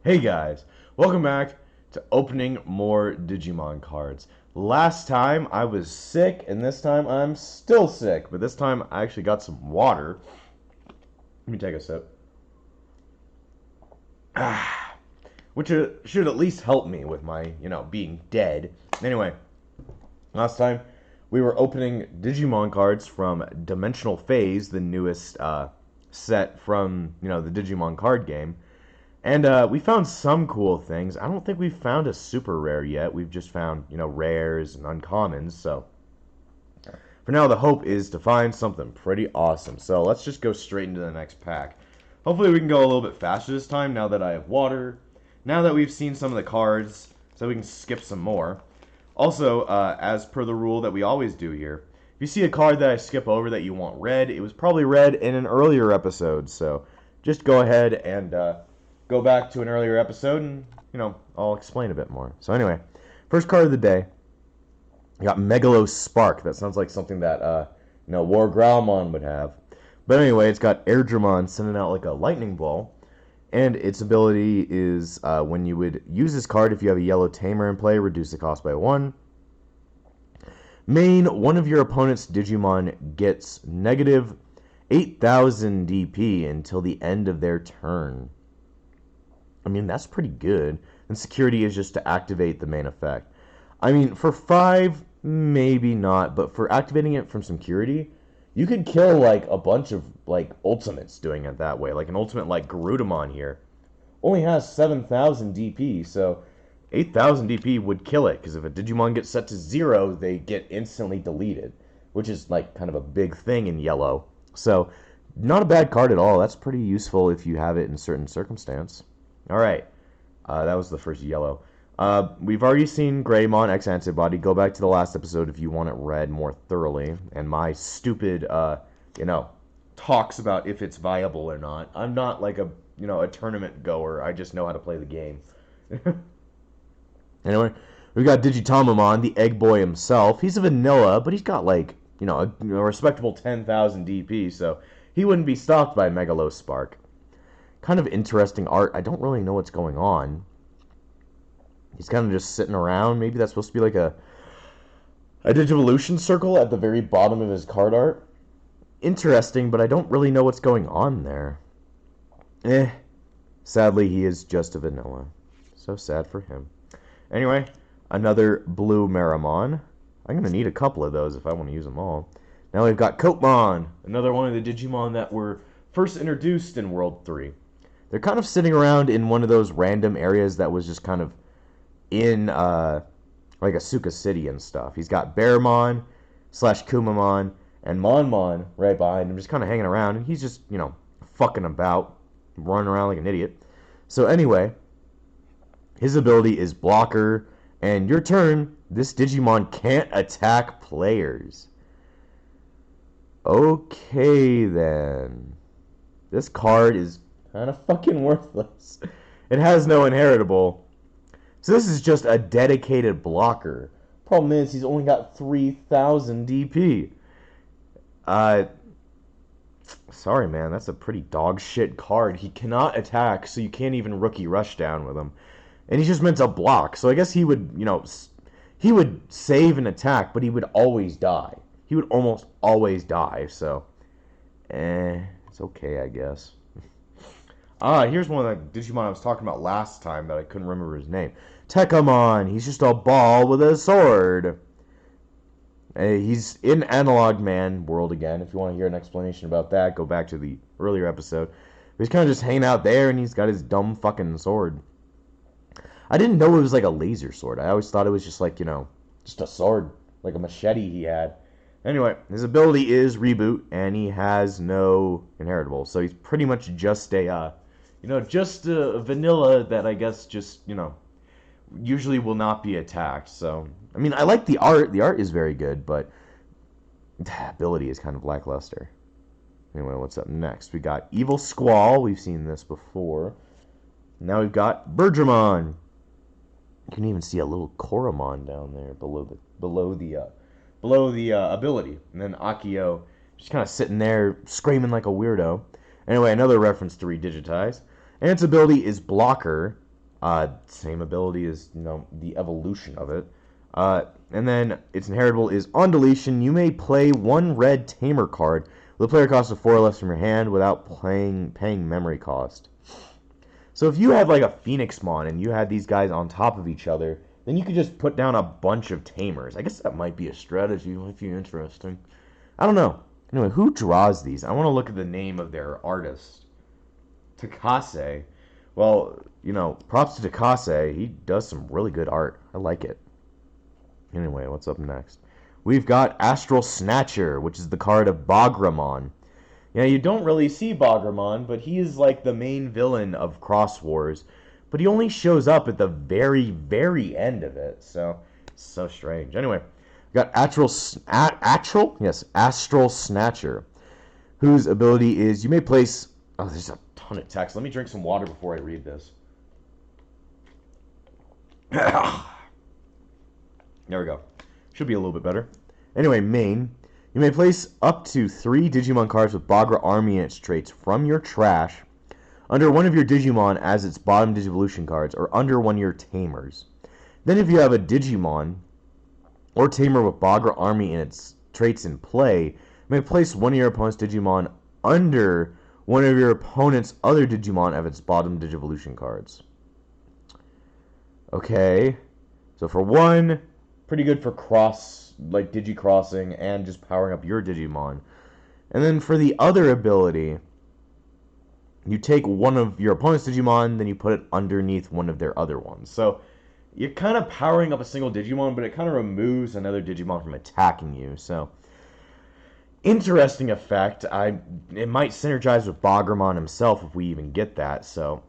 Hey guys, welcome back to opening more Digimon cards. Last time I was sick, and this time I'm still sick, but this time I actually got some water. Let me take a sip. Which should at least help me with my, being dead. Anyway, last time we were opening Digimon cards from Dimensional Phase, the newest set from, the Digimon card game. And we found some cool things. I don't think we've found a super rare yet. We've just found, rares and uncommons. So for now, the hope is to find something pretty awesome. So let's just go straight into the next pack. Hopefully we can go a little bit faster this time now that I have water. Now that we've seen some of the cards, so we can skip some more. Also, as per the rule that we always do here, if you see a card that I skip over that you want read, it was probably read in an earlier episode. So just go ahead and go back to an earlier episode and, I'll explain a bit more. So anyway, first card of the day, you got Megalo Spark. That sounds like something that, War Growlmon would have. But anyway, it's got Airdramon sending out like a lightning ball. And its ability is when you would use this card, if you have a yellow tamer in play, reduce the cost by 1. Main, one of your opponent's Digimon gets negative 8,000 DP until the end of their turn. I mean, that's pretty good. And security is just to activate the main effect. I mean, for 5, maybe not, but for activating it from security, you could kill, like, a bunch of, like, ultimates doing it that way. Like, an ultimate like Garudamon here only has 7,000 DP, so 8,000 DP would kill it, because if a Digimon gets set to 0, they get instantly deleted, which is, like, kind of a big thing in yellow. So, not a bad card at all. That's pretty useful if you have it in certain circumstance. Alright, that was the first yellow. We've already seen Greymon X Antibody. Go back to the last episode if you want it read more thoroughly. And my stupid, talks about if it's viable or not. I'm not like a tournament goer. I just know how to play the game. Anyway, we've got Digitamamon, the egg boy himself. He's a vanilla, but he's got like, a respectable 10,000 DP, so he wouldn't be stopped by Megalo Spark. Kind of interesting art. I don't really know what's going on. He's kind of just sitting around. Maybe that's supposed to be like a Digivolution circle at the very bottom of his card art. Interesting, but I don't really know what's going on there. Sadly, he is just a vanilla. So sad for him. Anyway, another blue Maramon. I'm going to need a couple of those if I want to use them all. Now we've got Coatmon, another one of the Digimon that were first introduced in World 3. They're kind of sitting around in one of those random areas that was just kind of in like Asuka City and stuff. He's got Bearmon / Kumamon and Monmon right behind him, just kind of hanging around, and he's just, fucking about, running around like an idiot. So anyway, his ability is Blocker, and your turn, this Digimon can't attack players. Okay then. This card is kind of fucking worthless. It has no inheritable. So this is just a dedicated blocker. Problem is, he's only got 3,000 DP. Sorry, man, that's a pretty dog shit card. He cannot attack, so you can't even rookie rush down with him. And he's just meant to block, so I guess he would, he would save an attack, but he would always die. He would almost always die, so it's okay, I guess. Here's one of the Digimon I was talking about last time that I couldn't remember his name. Tekamon. He's just a ball with a sword. He's in Analog Man World again. If you want to hear an explanation about that, go back to the earlier episode. But he's kind of just hanging out there, and he's got his dumb fucking sword. I didn't know it was like a laser sword. I always thought it was just like, just a sword. Like a machete he had. Anyway, his ability is Reboot, and he has no inheritable. So he's pretty much just a, just a vanilla that I guess just, usually will not be attacked. So, I mean, I like the art. The art is very good, but the ability is kind of lackluster. Anyway, what's up next? We got Evil Squall. We've seen this before. Now we've got Birdramon. You can even see a little Koromon down there below the ability. And then Akio just kind of sitting there screaming like a weirdo. Anyway, another reference to Redigitize. And its ability is Blocker. Same ability as, the evolution of it. And then its inheritable is on deletion. You may play one red tamer card with a player cost of 4 or less from your hand without paying memory cost. So if you had like a Phoenixmon and you had these guys on top of each other, then you could just put down a bunch of tamers. I guess that might be a strategy. Might be interesting. I don't know. Anyway, who draws these? I want to look at the name of their artist. Takase. Well, props to Takase. He does some really good art. I like it. Anyway, what's up next? We've got Astral Snatcher, which is the card of Bagramon. Yeah, you don't really see Bagramon, but he is like the main villain of Xros Wars. But he only shows up at the very, very end of it. So strange. Anyway, we got Astral Snatcher, whose ability is you may place... Oh, there's a ton of text. Let me drink some water before I read this. There we go. Should be a little bit better. Anyway, main. You may place up to 3 Digimon cards with Bagra Army and its traits from your trash under one of your Digimon as its bottom Digivolution cards, or under one of your Tamers. Then if you have a Digimon or Tamer with Bagra Army and its traits in play, you may place one of your opponent's Digimon under one of your opponent's other Digimon of its bottom Digivolution cards. Okay. So for one, pretty good for Digi-crossing and just powering up your Digimon. And then for the other ability, you take one of your opponent's Digimon, then you put it underneath one of their other ones. So you're kind of powering up a single Digimon, but it kind of removes another Digimon from attacking you. So interesting effect. It might synergize with Bagramon himself if we even get that. So,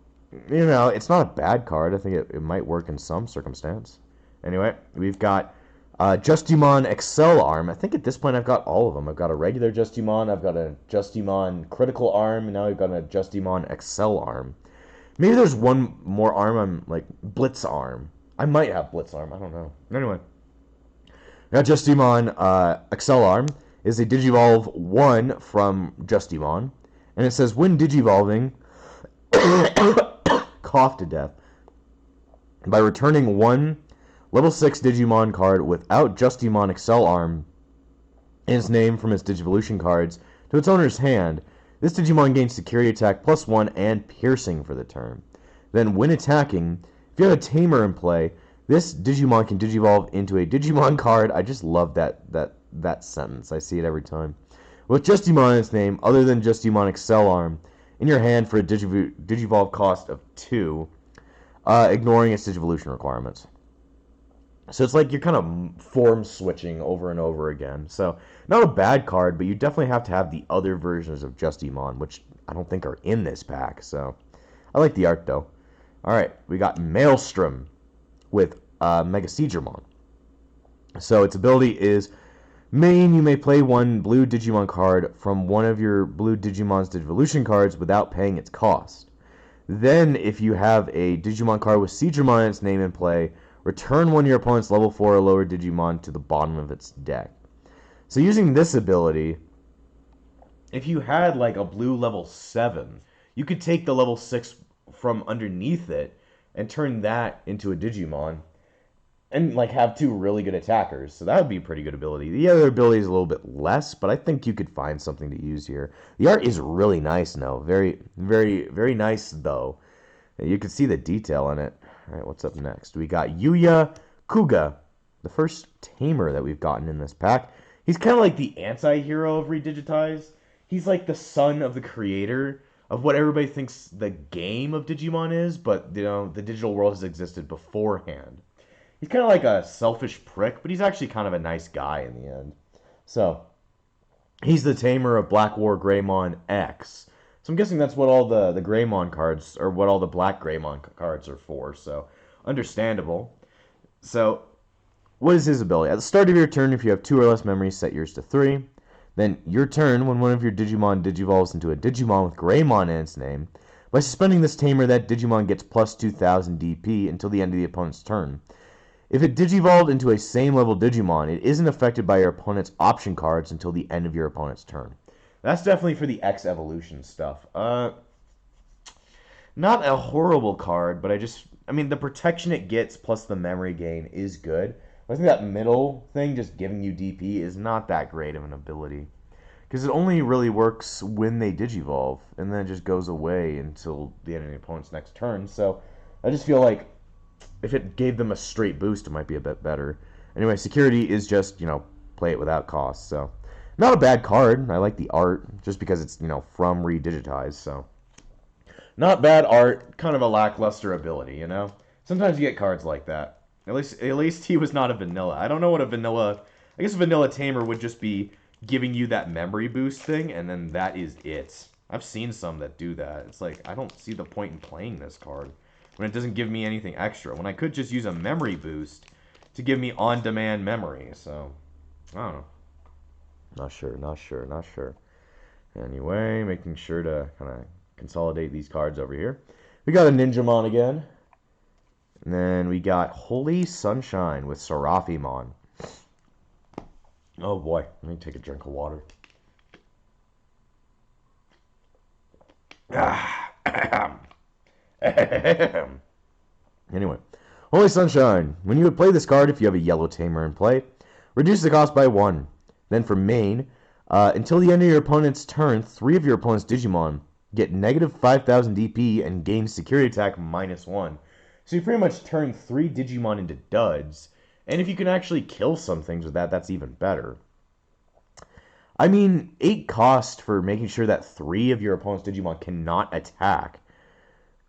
it's not a bad card. I think it might work in some circumstance. Anyway, we've got Digimon Excel Arm. I think at this point I've got all of them. I've got a regular Digimon, I've got a Digimon Critical Arm, and now I've got a Digimon Excel Arm. Maybe there's one more arm I'm like Blitz Arm. I might have Blitz Arm, I don't know. Anyway. Now Digimon Excel Arm is a Digivolve 1 from Digimon. And it says when Digivolving cough to death by returning one Level 6 Digimon card without Digimon Excel Arm and its name from its Digivolution cards to its owner's hand. This Digimon gains Security Attack +1 and Piercing for the turn. Then, when attacking, if you have a Tamer in play, this Digimon can Digivolve into a Digimon card. I just love that sentence. I see it every time. With Digimon in its name, other than Digimon Excel Arm, in your hand for a Digivolve cost of 2, ignoring its Digivolution requirements. So it's like you're kind of form switching over and over again. So not a bad card, but you definitely have to have the other versions of Digimon, which I don't think are in this pack. So I like the art though. All right, we got Maelstrom with Mega Seedramon. So its ability is main. You may play one blue Digimon card from one of your blue Digimon's Digivolution cards without paying its cost. Then, if you have a Digimon card with Seedramon in its name in play, return one of your opponent's level 4 or lower Digimon to the bottom of its deck. So using this ability, if you had like a blue level 7, you could take the level 6 from underneath it and turn that into a Digimon and like have 2 really good attackers. So that would be a pretty good ability. The other ability is a little bit less, but I think you could find something to use here. The art is really nice now. Very, very, very nice though. You can see the detail in it. All right, what's up next? We got Yuya Kuga, the first Tamer that we've gotten in this pack. He's kind of like the anti-hero of Digitize. He's like the son of the creator of what everybody thinks the game of Digimon is, but the digital world has existed beforehand. He's kind of like a selfish prick, but he's actually kind of a nice guy in the end. So, he's the Tamer of Black War Greymon X. So I'm guessing that's what all the Greymon cards, or what all the Black Greymon cards are for, so understandable. So, what is his ability? At the start of your turn, if you have 2 or less memories, set yours to 3. Then, your turn, when one of your Digimon digivolves into a Digimon with Greymon in its name, by suspending this Tamer, that Digimon gets plus 2000 DP until the end of the opponent's turn. If it digivolved into a same level Digimon, it isn't affected by your opponent's option cards until the end of your opponent's turn. That's definitely for the X evolution stuff. Not a horrible card, but I just I mean, the protection it gets plus the memory gain is good. But I think that middle thing, just giving you DP, is not that great of an ability. Because it only really works when they Digivolve, and then it just goes away until the end of the opponent's next turn. So I just feel like if it gave them a straight boost, it might be a bit better. Anyway, security is just, play it without cost. So not a bad card. I like the art, just because it's, from Digitize. So not bad art, kind of a lackluster ability. Sometimes you get cards like that. At least he was not a vanilla. I don't know what a vanilla. I guess a vanilla tamer would just be giving you that memory boost thing, and then that is it. I've seen some that do that. It's like, I don't see the point in playing this card when it doesn't give me anything extra, when I could just use a memory boost to give me on-demand memory. So, I don't know. Not sure. Anyway, making sure to kind of consolidate these cards over here. We got a Ninjamon again. And then we got Holy Sunshine with Serafimon. Oh boy, let me take a drink of water. Anyway, Holy Sunshine. When you would play this card, if you have a yellow tamer in play, reduce the cost by 1. Then for main, until the end of your opponent's turn, 3 of your opponent's Digimon get negative 5,000 DP and gain security attack -1. So you pretty much turn 3 Digimon into duds. And if you can actually kill some things with that, that's even better. I mean, 8 cost for making sure that 3 of your opponent's Digimon cannot attack.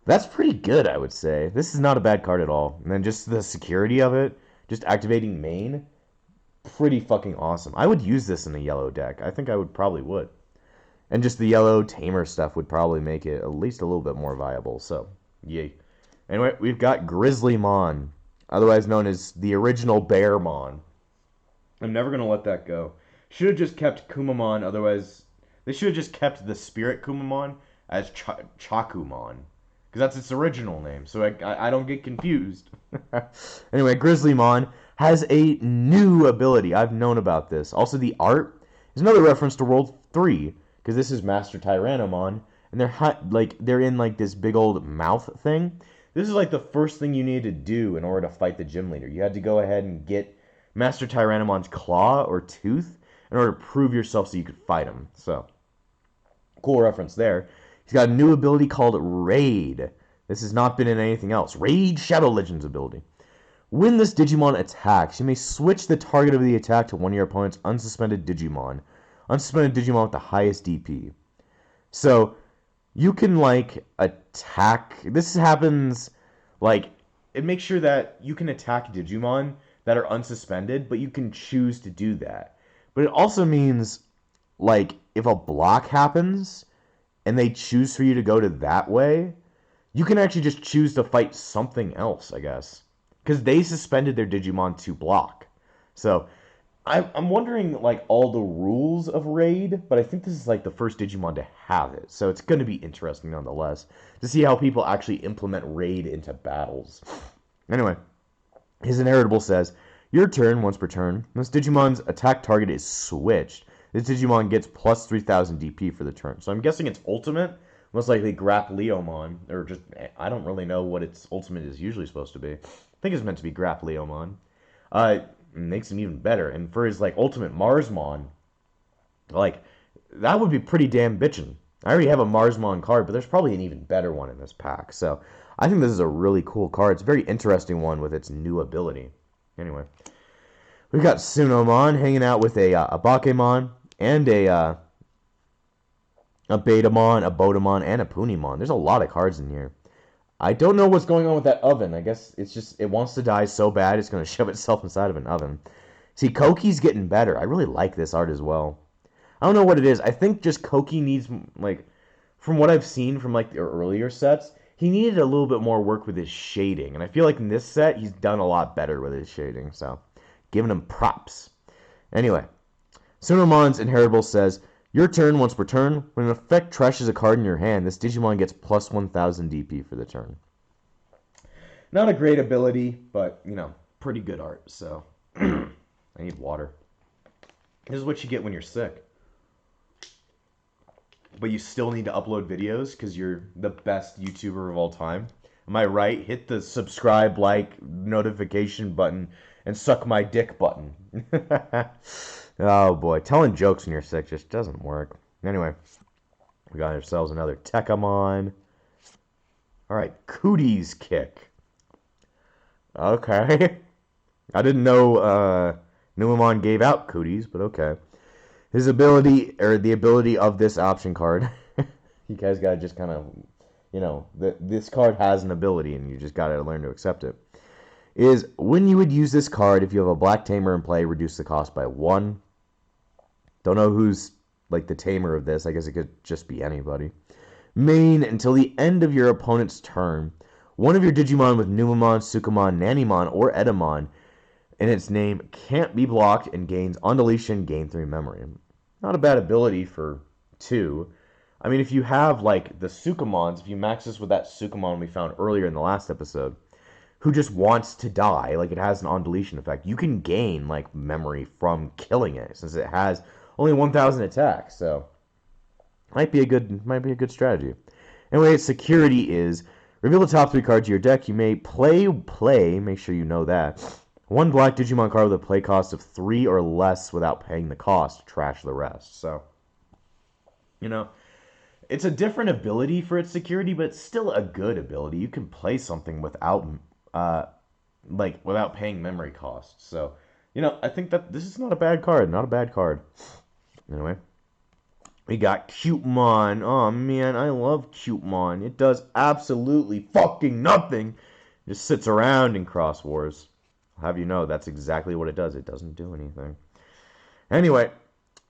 That's pretty good, I would say. This is not a bad card at all. And then just the security of it, just activating main, pretty fucking awesome. I would use this in a yellow deck. I think I probably would. And just the yellow tamer stuff would probably make it at least a little bit more viable. So, yay. Anyway, we've got Grizzlymon, otherwise known as the original Bearmon. I'm never going to let that go. Should have just kept Kumamon, otherwise... They should have just kept the Spirit Kumamon as Chakumon. Because that's its original name, so I don't get confused. Anyway, Grizzlymon has a new ability. I've known about this. Also, the art is another reference to World 3, because this is Master Tyrannomon, and they're in like this big old mouth thing. This is like the first thing you needed to do in order to fight the gym leader. You had to go ahead and get Master Tyrannomon's claw or tooth in order to prove yourself so you could fight him. So, cool reference there. He's got a new ability called Raid. This has not been in anything else. Raid Shadow Legends ability. When this Digimon attacks, you may switch the target of the attack to one of your opponent's unsuspended Digimon. Unsuspended Digimon with the highest DP. So, you can, attack... This happens, it makes sure that you can attack Digimon that are unsuspended, but you can choose to do that. But it also means, if a block happens, and they choose for you to go to that way, you can actually just choose to fight something else, I guess. Because they suspended their Digimon to block. So, I'm wondering, all the rules of Raid, but I think this is, the first Digimon to have it. So it's going to be interesting, nonetheless, to see how people actually implement Raid into battles. Anyway, his inheritable says, your turn, once per turn, this Digimon's attack target is switched. This Digimon gets plus 3,000 DP for the turn. So I'm guessing its ultimate, most likely Grapleomon, or just, I don't really know what its ultimate is usually supposed to be. I think it's meant to be Grapleomon. Makes him even better. And for his ultimate Marsmon, that would be pretty damn bitchin'. I already have a Marsmon card, but there's probably an even better one in this pack. So I think this is a really cool card. It's a very interesting one with its new ability. Anyway, we've got Sunomon hanging out with a Bakemon and a Betamon, a Bodamon, and a Punimon. There's a lot of cards in here. I don't know what's going on with that oven. I guess it's just, it wants to die so bad, it's going to shove itself inside of an oven. See, Koki's getting better. I really like this art as well. I don't know what it is. I think just Koki needs, from what I've seen from, the earlier sets, he needed a little bit more work with his shading. And I feel like in this set, he's done a lot better with his shading. So, giving him props. Anyway, Sunomon's inheritable says, your turn, once per turn, when an effect trashes a card in your hand, this Digimon gets plus 1,000 DP for the turn. Not a great ability, but, pretty good art, so I need water. This is what you get when you're sick. But you still need to upload videos because you're the best YouTuber of all time. Am I right? Hit the subscribe, like, notification button, and suck my dick button. Oh boy, telling jokes when you're sick just doesn't work. Anyway, we got ourselves another Tekamon. All right, Cooties Kick. Okay. I didn't know Numemon gave out Cooties, but okay. His ability, or the ability of this option card, you guys gotta just kind of, this card has an ability and you just gotta learn to accept it. Is when you would use this card, if you have a black tamer in play, reduce the cost by 1. Don't know who's like the tamer of this. I guess it could just be anybody. Main, until the end of your opponent's turn, one of your Digimon with Numemon, Sukamon, Nanimon, or Edamon in its name can't be blocked and gains on deletion, gain 3 memory. Not a bad ability for 2. I mean, if you have like the Sukamons, if you max this with that Sukamon we found earlier in the last episode, who just wants to die, like it has an on deletion effect, you can gain like memory from killing it since it has only 1,000 attack. So might be a good strategy. Anyway, security is reveal the top 3 cards of your deck. You may play. Make sure you know that. 1 black Digimon card with a play cost of 3 or less without paying the cost. Trash the rest. So, it's a different ability for its security, but it's still a good ability. You can play something without, without paying memory costs. So, I think that this is not a bad card. Not a bad card. Anyway, we got Cutemon. Oh man, I love Cutemon. It does absolutely fucking nothing. It just sits around in Xros Wars. I'll have you know that's exactly what it does. It doesn't do anything. Anyway,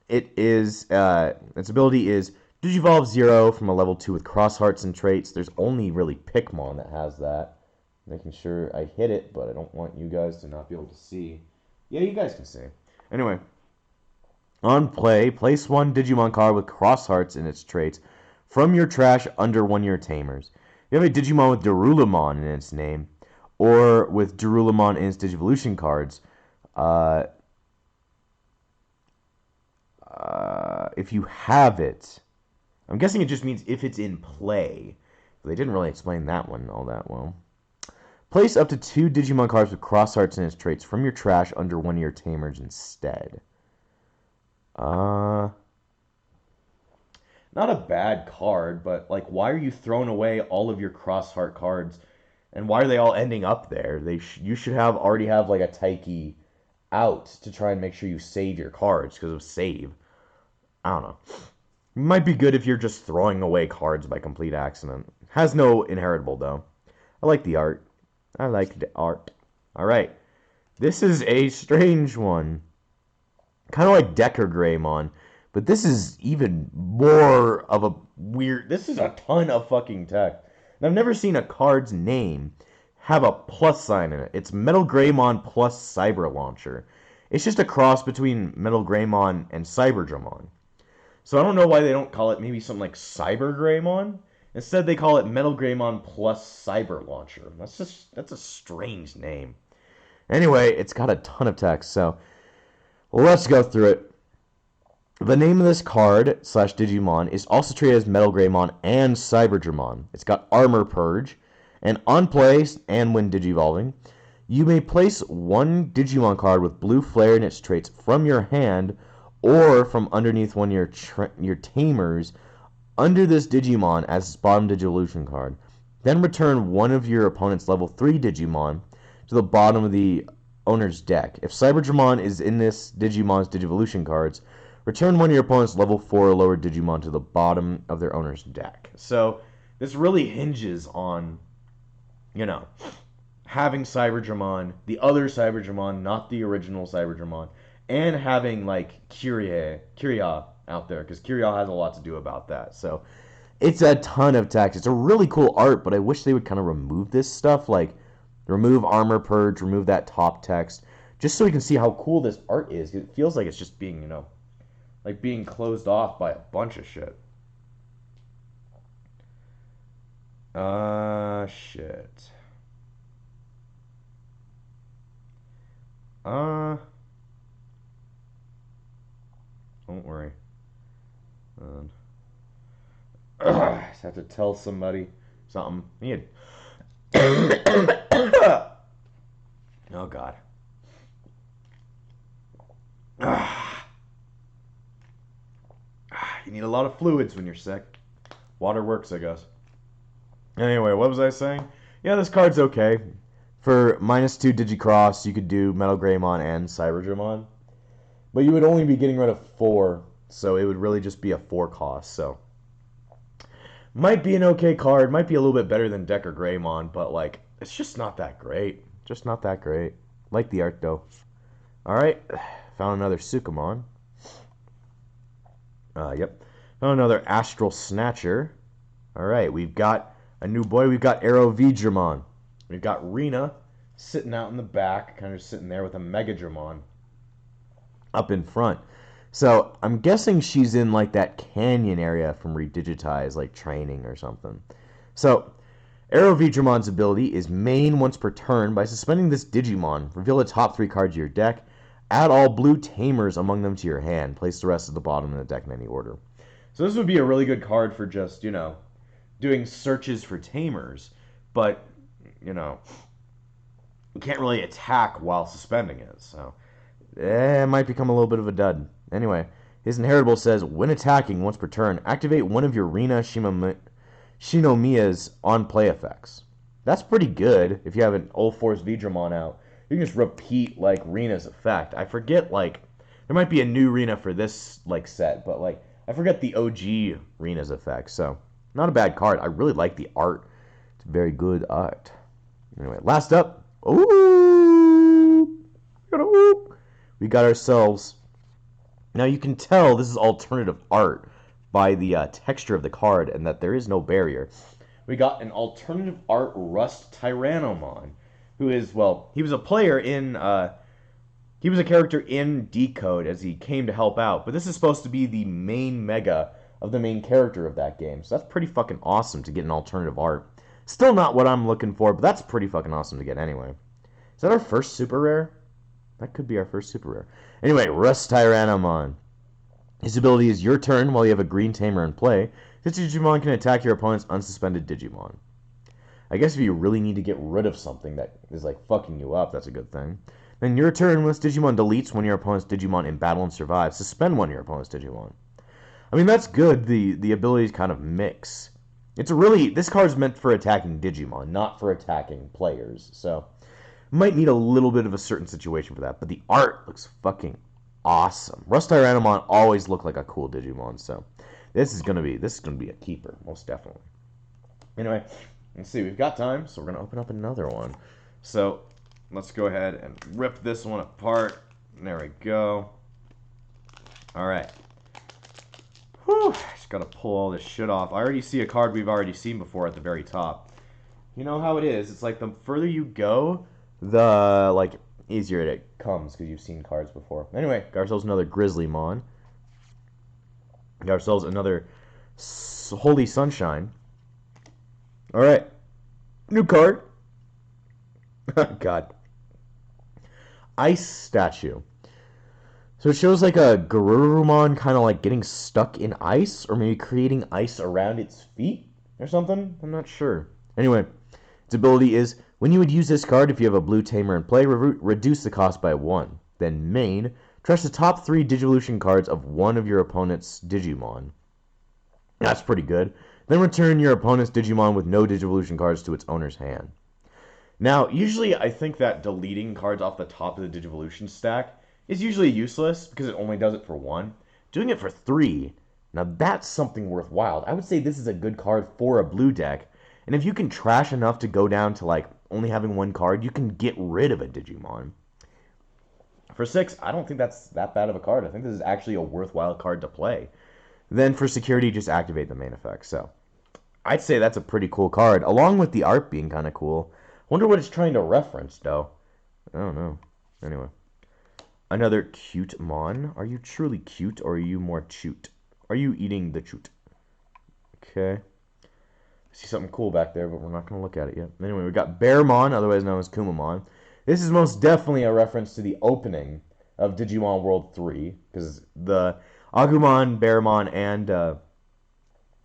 its ability is Digivolve 0 from a level 2 with Cross Hearts and traits. There's only really Pikmon that has that. Making sure I hit it, but I don't want you guys to not be able to see. Yeah, you guys can see. Anyway, on play, place 1 Digimon card with Cross Hearts in its traits from your trash under 1 of your tamers. You have a Digimon with Darulamon in its name, or with Darulamon in its Digivolution cards. If you have it, I'm guessing it just means if it's in play. But they didn't really explain that one all that well. Place up to 2 Digimon cards with Cross Hearts in its traits from your trash under 1 of your tamers instead. Not a bad card, but like, why are you throwing away all of your Cross Heart cards, and why are they all ending up there? You should already have like a Taiki out to try and make sure you save your cards because of save. I don't know. Might be good if you're just throwing away cards by complete accident. Has no inheritable though. I like the art. I like the art. All right, this is a strange one. Kind of like Decker Greymon, but this is even more of a weird. This is a ton of fucking text. And I've never seen a card's name have a plus sign in it. It's Metal Greymon plus Cyber Launcher. It's just a cross between Metal Greymon and Cyber Dramon. So I don't know why they don't call it maybe something like Cyber Greymon. Instead, they call it Metal Greymon plus Cyber Launcher. That's a strange name. Anyway, it's got a ton of text, so let's go through it. The name of this card / Digimon is also treated as Metal Greymon and Cyber Dramon. It's got Armor Purge, and on play and when digivolving, you may place 1 Digimon card with Blue Flare in its traits from your hand or from underneath 1 of your tamers under this Digimon as its bottom Digivolution card. Then return 1 of your opponent's level 3 Digimon to the bottom of the owner's deck. If Cyberdramon is in this Digimon's Digivolution cards, return 1 of your opponent's level 4 or lower Digimon to the bottom of their owner's deck. So this really hinges on, having Cyberdramon, the other Cyberdramon, not the original Cyberdramon, and having like Kyria out there, because Kyria has a lot to do about that. So it's a ton of text. It's a really cool art, but I wish they would kind of remove this stuff, like remove Armor Purge, remove that top text, just so we can see how cool this art is. It feels like it's just being, like being closed off by a bunch of shit. Shit. Don't worry. I just have to tell somebody something. Oh, God. You need a lot of fluids when you're sick. Water works, I guess. Anyway, what was I saying? Yeah, this card's okay. For -2 Digicross, you could do Metal Greymon and Cyberdramon. But you would only be getting rid of 4, so it would really just be a 4 cost. So might be an okay card, might be a little bit better than Decker Greymon, but like it's just not that great. Just not that great. Like the art though. Alright, found another Sukamon. Yep. Found another Astral Snatcher. Alright, we've got a new boy, we've got Arrow Vidramon. We've got Rena sitting out in the back, kind of sitting there with a Megadramon up in front. So I'm guessing she's in like that canyon area from Digitize, like training or something. So Arrow Vidramon's ability is main once per turn. By suspending this Digimon, reveal the top 3 cards of your deck, add all blue tamers among them to your hand, place the rest at the bottom of the deck in any order. So this would be a really good card for just, doing searches for tamers, but, you can't really attack while suspending it, so it might become a little bit of a dud. Anyway, his inheritable says, when attacking once per turn, activate one of your Rena Shinomiya's on-play effects. That's pretty good if you have an All Force Vidramon out. You can just repeat, like, Rena's effect. I forget, like, there might be a new Rena for this, like, set, but, like, I forget the OG Rena's effect, so not a bad card. I really like the art. It's very good art. Anyway, last up. Ooh! We got ourselves. Now you can tell this is alternative art by the texture of the card and that there is no barrier. We got an alternative art Rust Tyrannomon, who is, well, he was a player in, he was a character in Decode as he came to help out, but this is supposed to be the main mega of the main character of that game, so that's pretty fucking awesome to get an alternative art. Still not what I'm looking for, but that's pretty fucking awesome to get anyway. Is that our first super rare? That could be our first super rare. Anyway, Rust Tyrannomon. His ability is your turn while you have a green tamer in play. This Digimon can attack your opponent's unsuspended Digimon. I guess if you really need to get rid of something that is like fucking you up, that's a good thing. Then your turn, when this Digimon deletes one of your opponent's Digimon in battle and survives, suspend one of your opponent's Digimon. I mean, that's good. The abilities kind of mix. This card's meant for attacking Digimon, not for attacking players, so might need a little bit of a certain situation for that, but the art looks fucking awesome. Rust Tyrannomon always looked like a cool Digimon, so this is gonna be a keeper, most definitely. Anyway, let's see, we've got time, so we're gonna open up another one. So let's go ahead and rip this one apart. There we go. Alright. Whew, just gotta pull all this shit off. I already see a card we've already seen before at the very top. You know how it is, it's like the further you go, the, like, easier it comes because you've seen cards before. Anyway, got ourselves another Grizzlymon. Got ourselves another Holy Sunshine. Alright. New card. God. Ice Statue. So it shows like a Garurumon kind of like getting stuck in ice, or maybe creating ice around its feet or something. I'm not sure. Anyway, its ability is, when you would use this card, if you have a blue tamer in play, reduce the cost by 1. Then main, trash the top 3 Digivolution cards of one of your opponent's Digimon. That's pretty good. Then return your opponent's Digimon with no Digivolution cards to its owner's hand. Now, usually I think that deleting cards off the top of the Digivolution stack is usually useless because it only does it for 1. Doing it for 3, now that's something worthwhile. I would say this is a good card for a blue deck. And if you can trash enough to go down to like only having 1 card, you can get rid of a Digimon. For 6, I don't think that's that bad of a card. I think this is actually a worthwhile card to play. Then for security, just activate the main effect. So I'd say that's a pretty cool card, along with the art being kind of cool. Wonder what it's trying to reference, though. I don't know. Anyway. Another cute mon. Are you truly cute, or are you more chute? Are you eating the chute? Okay. I see something cool back there, but we're not going to look at it yet. Anyway, we got Bearmon, otherwise known as Kumamon. This is most definitely a reference to the opening of Digimon World 3, because the Agumon, Bearmon, and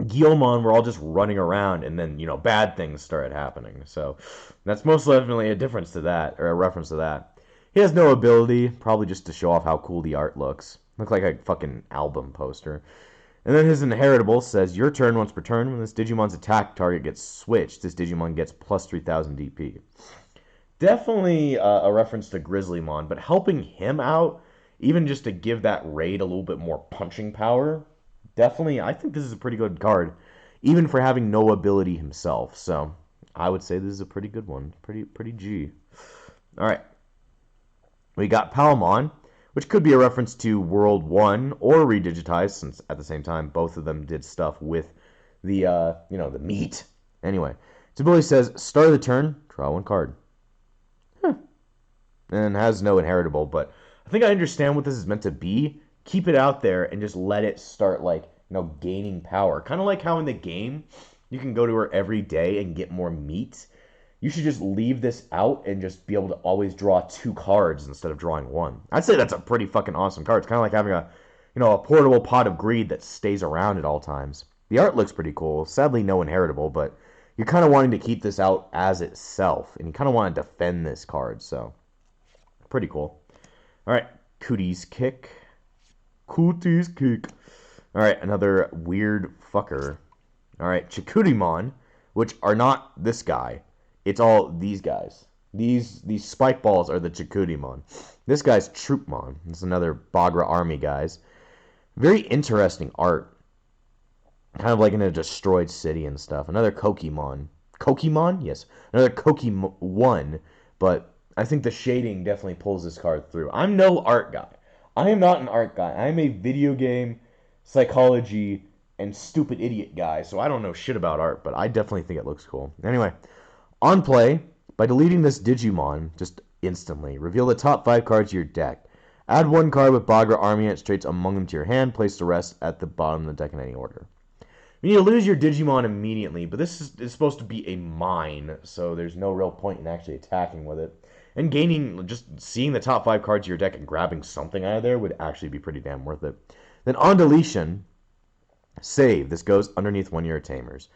Guilmon were all just running around, and then bad things started happening. So that's most definitely a difference to that, or a reference to that. He has no ability, probably just to show off how cool the art looks. Look like a fucking album poster. And then his inheritable says, your turn once per turn. When this Digimon's attack target gets switched, this Digimon gets plus 3000 DP. Definitely a reference to Grizzlymon, but helping him out, even just to give that raid a little bit more punching power, definitely, I think this is a pretty good card, even for having no ability himself. So I would say this is a pretty good one. Pretty G. All right. We got Palmon, which could be a reference to World 1 or Redigitize, since at the same time both of them did stuff with the the meat. Anyway, its ability says, start of the turn, draw one card. And has no inheritable, but I think I understand what this is meant to be. Keep it out there and just let it start gaining power. Kind of like how in the game you can go to her every day and get more meat. You should just leave this out and just be able to always draw 2 cards instead of drawing 1. I'd say that's a pretty fucking awesome card. It's kind of like having a portable pot of greed that stays around at all times. The art looks pretty cool. Sadly, no inheritable, but you're kind of wanting to keep this out as itself, and you kind of want to defend this card, so pretty cool. All right, Cooties Kick. Cooties Kick. All right, another weird fucker. All right, Chikurimon, which are not this guy. It's all these guys. These spike balls are the Chikurimon. This guy's Troopmon. It's another Bagra army guys. Very interesting art. Kind of like in a destroyed city and stuff. Another Kokimon. Kokimon? Yes. Another Kokimon, but I think the shading definitely pulls this card through. I'm no art guy. I am not an art guy. I am a video game, psychology, and stupid idiot guy, so I don't know shit about art, but I definitely think it looks cool. Anyway, on play, by deleting this Digimon, just instantly, reveal the top 5 cards of your deck. Add 1 card with Bagra Army and its traits among them to your hand. Place the rest at the bottom of the deck in any order. You need to lose your Digimon immediately, but this is supposed to be a mine, so there's no real point in actually attacking with it. And gaining, just seeing the top 5 cards of your deck and grabbing something out of there would actually be pretty damn worth it. Then on deletion, save. This goes underneath one of your tamers.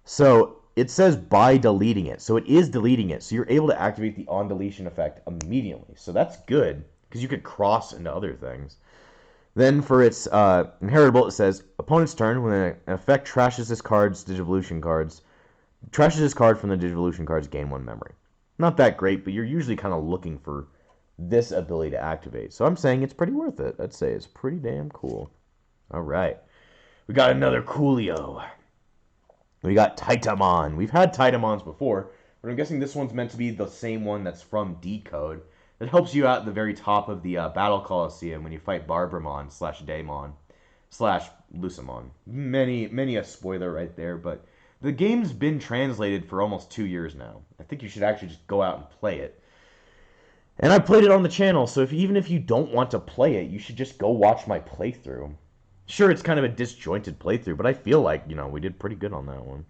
So it says by deleting it. So it is deleting it. So you're able to activate the on deletion effect immediately. So that's good, because you could cross into other things. Then for its inheritable, it says, opponent's turn, when an effect trashes this card from the Digivolution cards, gain 1 memory. Not that great, but you're usually kind of looking for this ability to activate. So I'm saying it's pretty worth it. I'd say it's pretty damn cool. All right. We got another Coolio. We got Titamon. We've had Titamons before, but I'm guessing this one's meant to be the same one that's from Decode. It helps you out at the very top of the Battle Coliseum when you fight Barbramon / Daemon / Lucamon. Many a spoiler right there, but the game's been translated for almost 2 years now. I think you should actually just go out and play it. And I played it on the channel, so even if you don't want to play it, you should just go watch my playthrough. Sure, it's kind of a disjointed playthrough, but I feel like, we did pretty good on that one.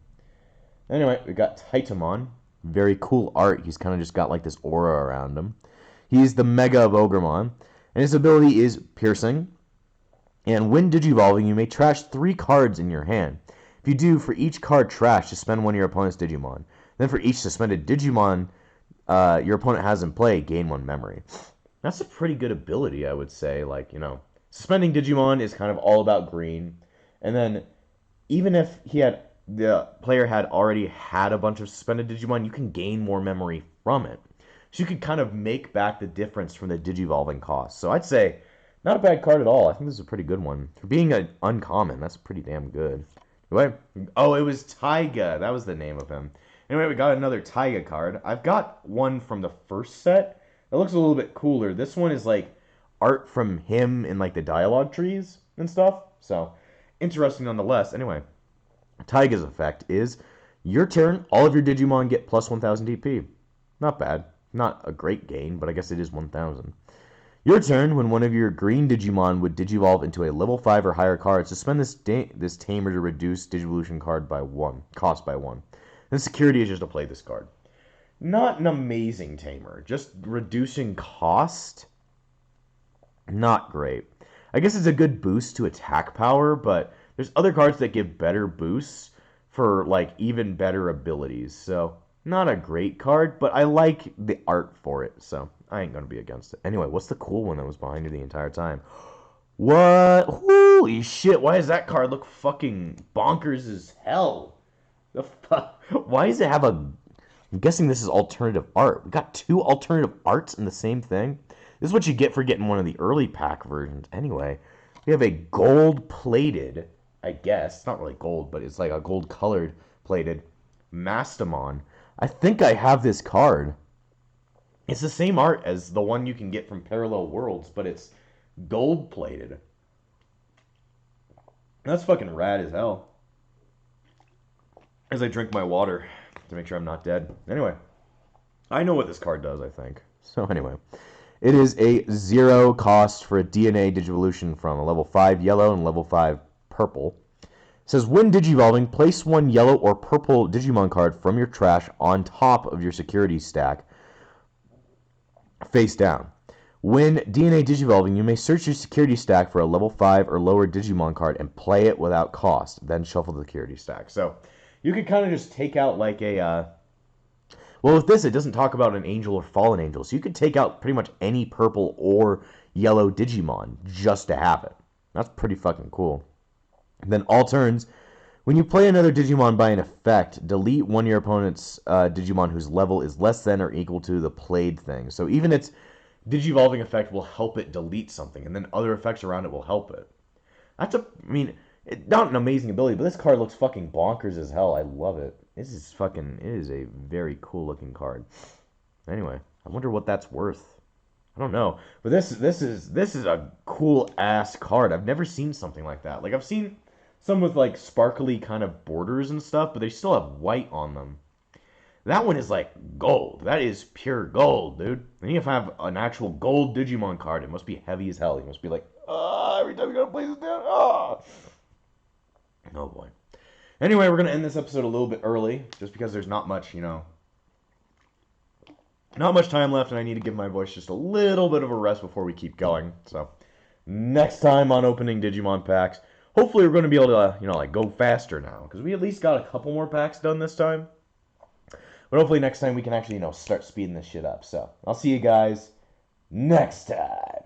Anyway, we got Titamon. Very cool art. He's kind of just got like this aura around him. He's the Mega of Ogremon, and his ability is Piercing. And when Digivolving, you may trash 3 cards in your hand. If you do, for each card trash, suspend one of your opponent's Digimon. Then for each suspended Digimon your opponent has in play, gain 1 memory. That's a pretty good ability, I would say. Suspending Digimon is kind of all about green. And then, even if the player had already had a bunch of suspended Digimon, you can gain more memory from it. So you could kind of make back the difference from the Digivolving cost. So I'd say, not a bad card at all. I think this is a pretty good one. For being an uncommon, that's pretty damn good. Anyway, oh, it was Taiga. That was the name of him. Anyway, we got another Taiga card. I've got one from the first set. It looks a little bit cooler. This one is like art from him in like the dialogue trees and stuff. So, interesting nonetheless. Anyway, Taiga's effect is, your turn, all of your Digimon get plus 1000 DP. Not bad. Not a great gain, but I guess it is 1000. Your turn, when one of your green Digimon would Digivolve into a level 5 or higher card, suspend this tamer to reduce Digivolution card by 1, cost by 1. And security is just to play this card. Not an amazing tamer, just reducing cost. Not great. I guess it's a good boost to attack power, but There's other cards that give better boosts for like even better abilities. So not a great card, but I like the art for it. So I ain't gonna be against it. Anyway, what's the cool one that was behind you the entire time? What? Holy shit! Why does that card look fucking bonkers as hell? The fuck? Why does it have a? I'm guessing this is alternative art. We got two alternative arts in the same thing. This is what you get for getting one of the early pack versions. Anyway, we have a gold plated, I guess. It's not really gold, but it's like a gold colored plated Mastamon. I think I have this card. It's the same art as the one you can get from Parallel Worlds, but it's gold plated. That's fucking rad as hell. As I drink my water to make sure I'm not dead. Anyway, I know what this card does, I think. So anyway, it is a 0 cost for a DNA Digivolution from a level 5 yellow and level 5 purple. It says, when Digivolving, place one yellow or purple Digimon card from your trash on top of your security stack, face down. When DNA Digivolving, you may search your security stack for a level 5 or lower Digimon card and play it without cost, then shuffle the security stack. So you could kind of just take out like a... well, with this, it doesn't talk about an angel or fallen angel, so you could take out pretty much any purple or yellow Digimon just to have it. That's pretty fucking cool. And then all turns, when you play another Digimon by an effect, delete one of your opponent's Digimon whose level is less than or equal to the played thing. So even its Digivolving effect will help it delete something, and then other effects around it will help it. That's a... I mean, not an amazing ability, but this card looks fucking bonkers as hell. I love it. This is fucking... it is a very cool looking card. Anyway, I wonder what that's worth. I don't know. But this is a cool ass card. I've never seen something like that. Like, I've seen some with like sparkly kind of borders and stuff, but they still have white on them. That one is like gold. That is pure gold, dude. And you have an actual gold Digimon card. It must be heavy as hell. You must be like, ah, every time you gotta place it down. Ah. Oh boy. Anyway, we're gonna end this episode a little bit early, just because there's not much, not much time left, and I need to give my voice just a little bit of a rest before we keep going. So, next time on opening Digimon packs, hopefully we're gonna be able to, like go faster now, because we at least got a couple more packs done this time. But hopefully next time we can actually, start speeding this shit up. So, I'll see you guys next time.